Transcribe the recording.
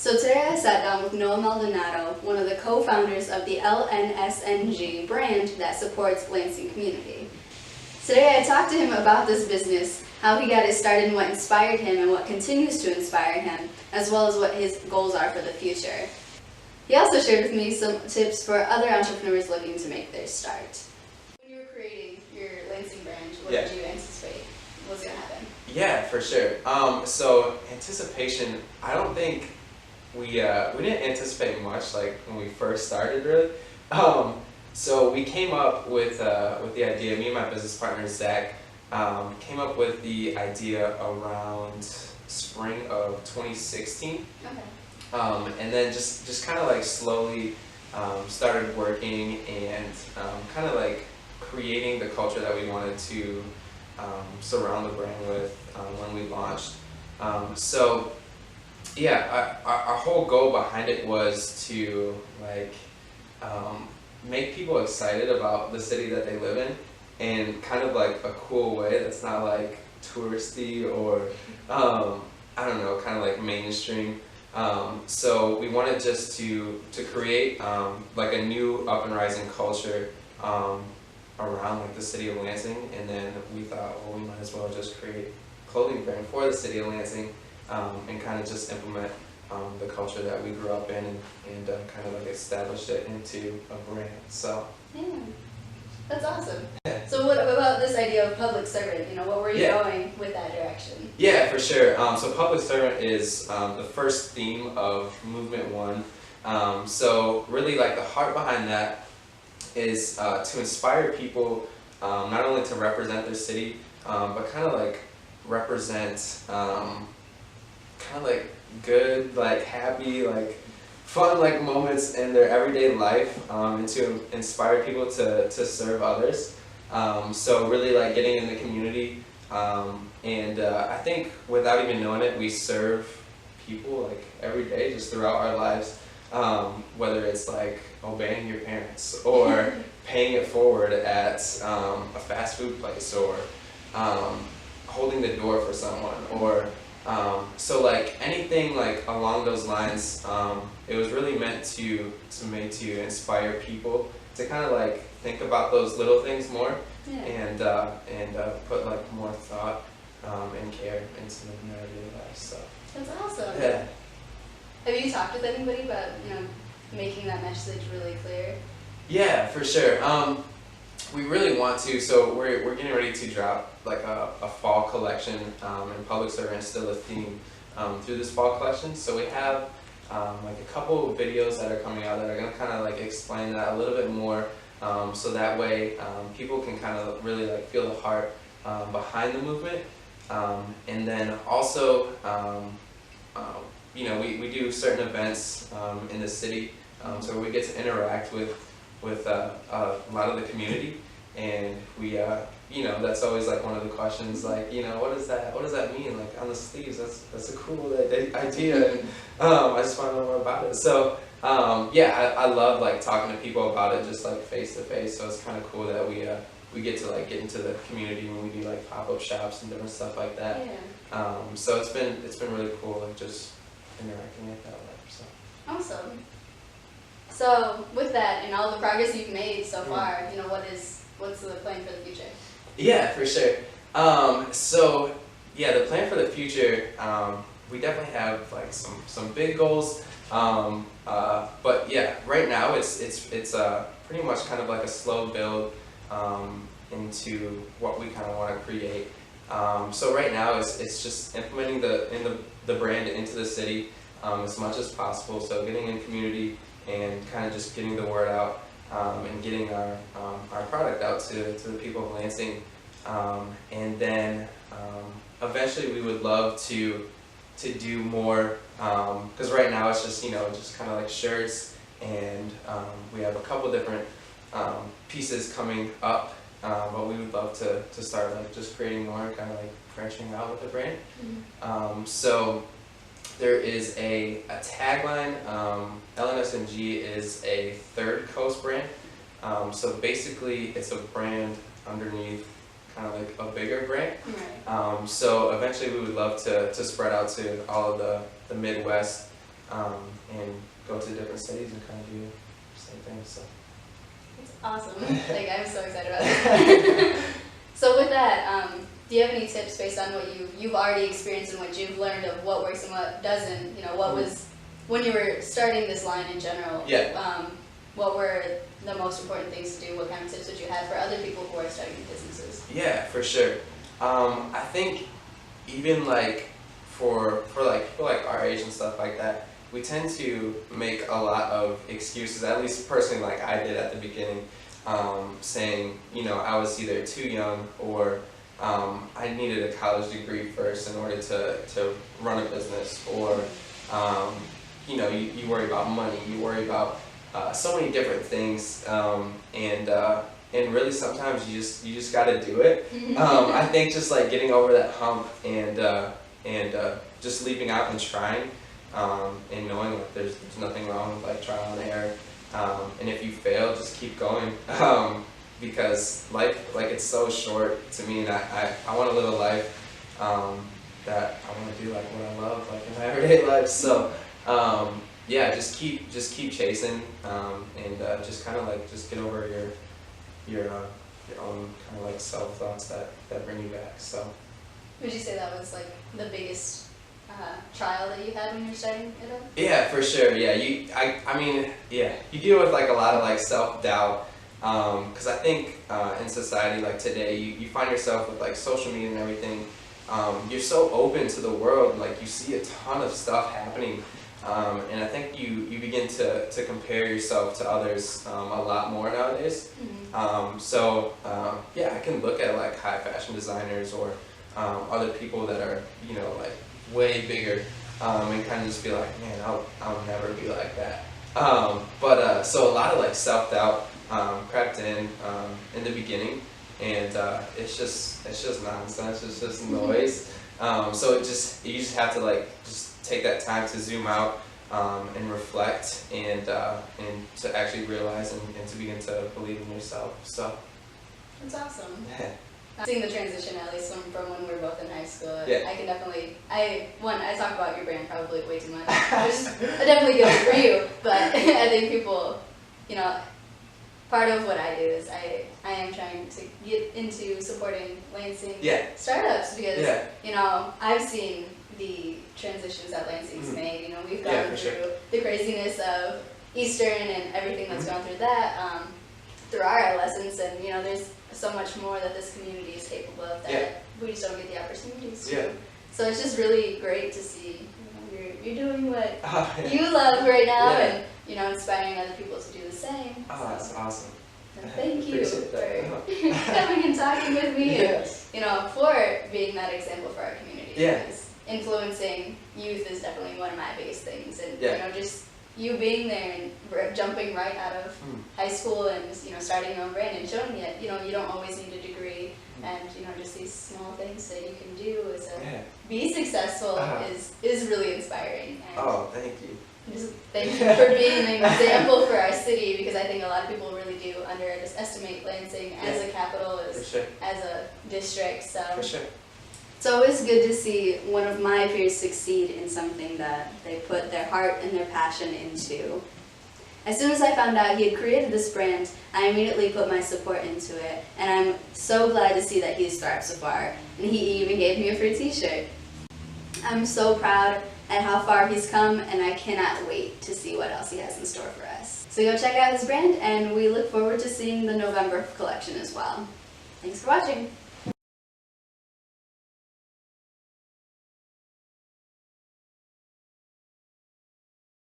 So today I sat down with Maldonado, one of the co-founders of the LNSNG brand that supports Lansing community. Today I talked to him about this business, how he got it started and what inspired him and what continues to inspire him, as well as what his goals are for the future. He also shared with me some tips for other entrepreneurs looking to make their start. When you were creating your Lansing brand, what did you anticipate was going to happen? Yeah, for sure. So anticipation, I don't think we didn't anticipate much like when we first started really. So we came up with the idea. Me and my business partner Zach came up with the idea around spring of 2016. Okay. And then just kind of like slowly started working and kind of like creating the culture that we wanted to surround the brand with when we launched. So yeah, our whole goal behind it was to like make people excited about the city that they live in in kind of like a cool way that's not like touristy or I don't know, kind of like mainstream. So we wanted just to create like a new up and rising culture around like the city of Lansing, and then we thought, well, we might as well just create a clothing brand for the city of Lansing and kind of just implement the culture that we grew up in and kind of like established it into a brand. So yeah, that's awesome. Yeah. So what about this idea of public servant? You know, what were you going with that direction? Yeah, for sure. So public servant is the first theme of Movement 1. So really like the heart behind that is to inspire people not only to represent their city, but kind of like represent kind of like good, like happy, like fun like moments in their everyday life and to inspire people to serve others. So really like getting in the community and I think without even knowing it, we serve people like every day just throughout our lives, whether it's like obeying your parents or paying it forward at a fast food place or holding the door for someone or so like anything like along those lines. It was really meant to inspire people to kind of like think about those little things more and put like more thought and care into their everyday lives. So that's awesome. Yeah. Have you talked with anybody about making that message really clear? Yeah, for sure. We really want to. So we're getting ready to drop like a fall collection, and public servant is still a theme through this fall collection. So we have like a couple of videos that are coming out that are going to kind of like explain that a little bit more, so that way people can kind of really like feel the heart behind the movement, and then also we do certain events in the city, so we get to interact with a lot of the community, and we that's always like one of the questions, like what does that mean, like on the sleeves? That's a cool idea, and I just want to know more about it. So I love like talking to people about it just like face to face. So it's kind of cool that we get to like get into the community when we do like pop-up shops and different stuff like that. Yeah. So it's been really cool like just interacting with that way. So awesome. So with that and all the progress you've made so far, what's the plan for the future? Yeah, for sure. So yeah, the plan for the future, we definitely have like some big goals. But yeah, right now it's pretty much kind of like a slow build into what we kind of want to create. So right now it's just implementing the brand into the city as much as possible. So getting in community and kind of just getting the word out and getting our product out to the people of Lansing, and then eventually we would love to do more, because right now it's just just kind of like shirts, and we have a couple different pieces coming up, but we would love to start like just creating more, kind of like branching out with the brand. So there is a tagline. LNSNG is a third coast brand. So basically it's a brand underneath kind of like a bigger brand. Right. So eventually we would love to spread out to all of the Midwest, and go to different cities and kind of do the same thing. So. It's awesome. Like, I'm so excited about this. So with that, do you have any tips based on what you've already experienced and what you've learned of what works and what doesn't? You know, what was, when you were starting this line in general, what were the most important things to do? What kind of tips would you have for other people who are starting businesses? Yeah, for sure. I think even like for like people like our age and stuff like that, we tend to make a lot of excuses, at least personally, like I did at the beginning, saying, you know, I was either too young or I needed a college degree first in order to run a business, or you know, you worry about money, you worry about so many different things, and really sometimes you just got to do it. I think just like getting over that hump and just leaping out and trying, and knowing like there's nothing wrong with like trial and error, and if you fail, just keep going, because like it's so short to me, and I want to live a life that I want to do like what I love, like in my everyday life. So yeah, just keep chasing, and just kind of like just get over your own kind of like self thoughts that bring you back. So would you say that was like the biggest trial that you had when you're starting it up? Yeah, for sure. Yeah, I mean, yeah, you deal with like a lot of like self-doubt, because I think in society like today, you find yourself with like social media and everything, you're so open to the world, like you see a ton of stuff happening, and I think you begin to compare yourself to others a lot more nowadays. So yeah, I can look at like high fashion designers or other people that are, you know, like way bigger, and kind of just be like, man, I'll never be like that. But so a lot of like self-doubt crept in the beginning, and it's just nonsense. It's just noise. So you just have to like just take that time to zoom out and reflect, and to actually realize and to begin to believe in yourself. So that's awesome. Seeing the transition, at least from when we were both in high school, yeah. I can definitely, I talk about your brand probably way too much, I definitely feel it for you, but I think people, you know, part of what I do is I am trying to get into supporting Lansing startups, because, you know, I've seen the transitions that Lansing's made. You know, we've gone through the craziness of Eastern and everything that's gone through that, through our adolescence, and, you know, there's so much more that this community is capable of that we just don't get the opportunities to. So it's just really great to see, you know, you're doing what you love right now, and, you know, inspiring other people to do the same. Oh, that's awesome. Thank you for coming and talking with me, and, you know, for being that example for our community. Because influencing youth is definitely one of my biggest things, and you know, just you being there and jumping right out of high school and, you know, starting your own brand and showing that, you know, you don't always need a degree, and, you know, just these small things that you can do as a be successful is really inspiring. And thank you. just thank you for being an example for our city, because I think a lot of people really do underestimate Lansing as a capital, as a district. So it's always good to see one of my peers succeed in something that they put their heart and their passion into. As soon as I found out he had created this brand, I immediately put my support into it, and I'm so glad to see that he's thrived so far, and he even gave me a free t-shirt. I'm so proud at how far he's come, and I cannot wait to see what else he has in store for us. So go check out his brand, and we look forward to seeing the November collection as well. Thanks for watching.